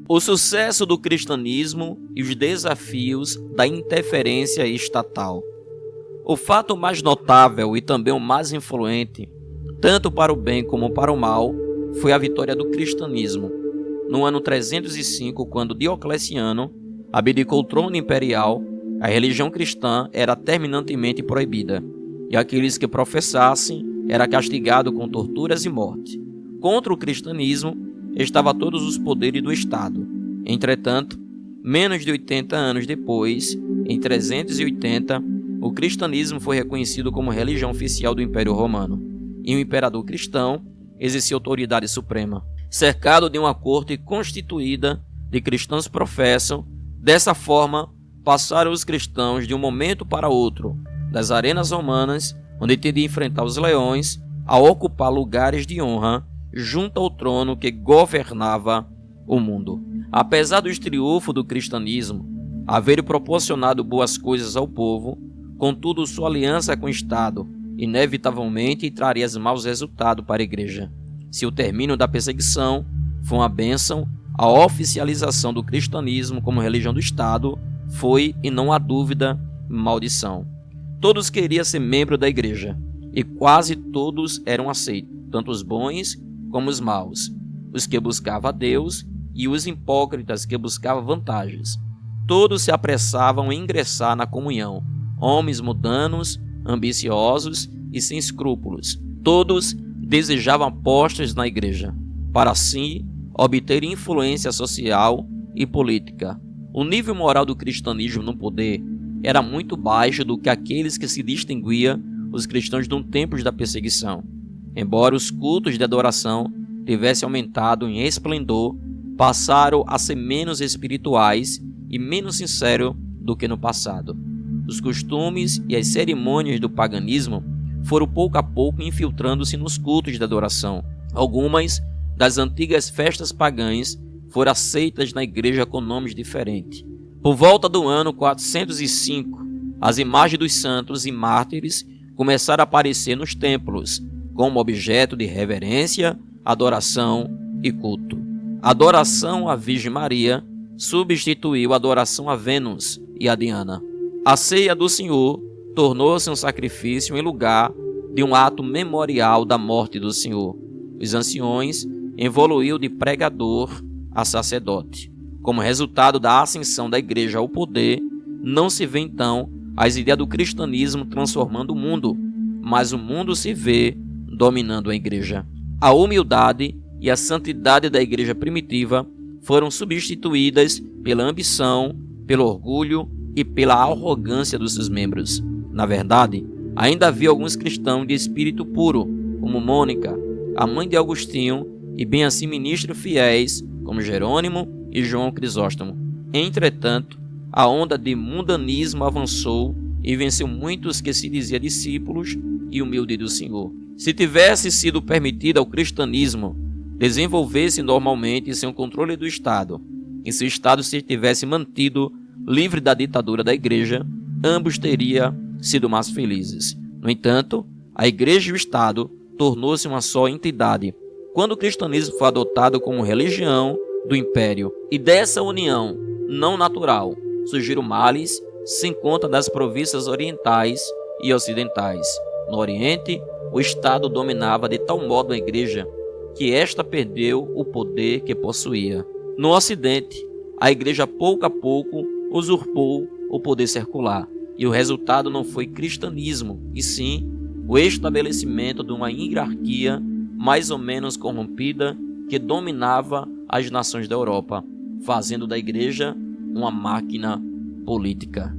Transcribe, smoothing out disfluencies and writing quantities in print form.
O sucesso do cristianismo e os desafios da interferência estatal. O fato mais notável e também o mais influente, tanto para o bem como para o mal, foi a vitória do cristianismo. No ano 305, quando Diocleciano abdicou o trono imperial, a religião cristã era terminantemente proibida, e aqueles que professassem era castigado com torturas e morte. Contra o cristianismo estavam todos os poderes do Estado. Entretanto, menos de 80 anos depois, em 380, o cristianismo foi reconhecido como religião oficial do Império Romano, e o imperador cristão exercia autoridade suprema. Cercado de uma corte constituída de cristãos professam, dessa forma passaram os cristãos de um momento para outro, das arenas romanas, onde tinham de enfrentar os leões, a ocupar lugares de honra junto ao trono que governava o mundo. Apesar do triunfo do cristianismo haver proporcionado boas coisas ao povo, contudo sua aliança com o Estado inevitavelmente traria maus resultados para a Igreja. Se o término da perseguição foi uma bênção, a oficialização do cristianismo como religião do Estado foi, e não há dúvida, maldição. Todos queriam ser membros da Igreja, e quase todos eram aceitos, tanto os bons como os maus, os que buscavam a Deus e os hipócritas que buscavam vantagens. Todos se apressavam em ingressar na comunhão, homens mundanos, ambiciosos e sem escrúpulos. Todos desejavam postos na Igreja, para assim obter influência social e política. O nível moral do cristianismo no poder era muito baixo do que aqueles que se distinguiam os cristãos nos tempos da perseguição. Embora os cultos de adoração tivessem aumentado em esplendor, passaram a ser menos espirituais e menos sinceros do que no passado. Os costumes e as cerimônias do paganismo foram pouco a pouco infiltrando-se nos cultos de adoração. Algumas das antigas festas pagãs foram aceitas na igreja com nomes diferentes. Por volta do ano 405, as imagens dos santos e mártires começaram a aparecer nos templos, como objeto de reverência, adoração e culto. A adoração à Virgem Maria substituiu a adoração a Vênus e a Diana. A ceia do Senhor tornou-se um sacrifício em lugar de um ato memorial da morte do Senhor. Os anciões evoluiu de pregador a sacerdote. Como resultado da ascensão da igreja ao poder, não se vê então as ideias do cristianismo transformando o mundo, mas o mundo se vê dominando a igreja. A humildade e a santidade da igreja primitiva foram substituídas pela ambição, pelo orgulho e pela arrogância dos seus membros. Na verdade, ainda havia alguns cristãos de espírito puro, como Mônica, a mãe de Agostinho, e bem assim ministros fiéis, como Jerônimo e João Crisóstomo. Entretanto, a onda de mundanismo avançou e venceu muitos que se diziam discípulos e humildes do Senhor. Se tivesse sido permitido ao cristianismo desenvolver-se normalmente sem o controle do Estado, e se o Estado se tivesse mantido livre da ditadura da Igreja, ambos teriam sido mais felizes. No entanto, a Igreja e o Estado tornou-se uma só entidade, quando o cristianismo foi adotado como religião do Império. E dessa união não natural surgiram males sem conta das províncias orientais e ocidentais. No Oriente, o Estado dominava de tal modo a Igreja que esta perdeu o poder que possuía. No Ocidente, a Igreja pouco a pouco usurpou o poder secular, e o resultado não foi cristianismo, e sim o estabelecimento de uma hierarquia mais ou menos corrompida que dominava as nações da Europa, fazendo da Igreja uma máquina política.